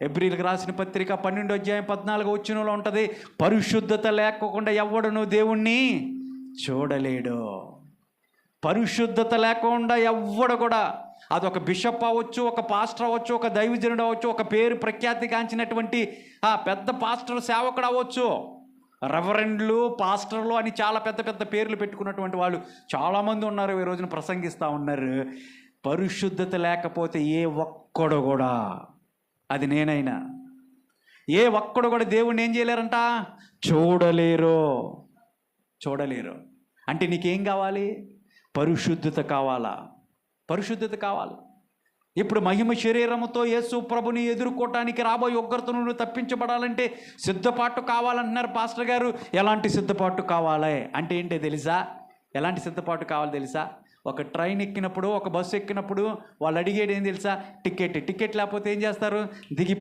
ఎబ్రీలకు రాసిన పత్రిక 12:14 ఉంటుంది, పరిశుద్ధత లేకుండా ఎవ్వడును దేవుణ్ణి చూడలేడు. పరిశుద్ధత లేకుండా ఎవ్వడు కూడా, అదొక బిషప్ అవ్వచ్చు, ఒక పాస్టర్ అవ్వచ్చు, ఒక దైవజనుడు అవ్వచ్చు, ఒక పేరు ప్రఖ్యాతి కాంచినటువంటి పెద్ద పాస్టర్ సేవకుడు అవ్వచ్చు, రెవరెండ్లు, పాస్టర్లు అని చాలా పెద్ద పెద్ద పేర్లు పెట్టుకున్నటువంటి వాళ్ళు చాలామంది ఉన్నారు, ఈ రోజున ప్రసంగిస్తూ ఉన్నారు. పరిశుద్ధత లేకపోతే ఏ ఒక్కడు కూడా, అది నేనైనా ఏ ఒక్కడు కూడా దేవుణ్ణి ఏం చేయలేరంట, చూడలేరు. అంటే నీకేం కావాలి? పరిశుద్ధత కావాలా? పరిశుద్ధత కావాలి. ఇప్పుడు మహిమ శరీరముతో యేసు ప్రభుని ఎదుర్కోవటానికి రాబోయే ఉగ్రతను తప్పించబడాలంటే సిద్ధపాటు కావాలంటున్నారు పాస్టర్ గారు. ఎలాంటి సిద్ధపాటు కావాలి అంటే ఏంటో తెలుసా? ఎలాంటి సిద్ధపాటు కావాలి తెలుసా? ఒక ట్రైన్ ఎక్కినప్పుడు, ఒక బస్సు ఎక్కినప్పుడు వాళ్ళు అడిగేది ఏం తెలుసా? టికెట్ లేకపోతే ఏం చేస్తారు? దిగి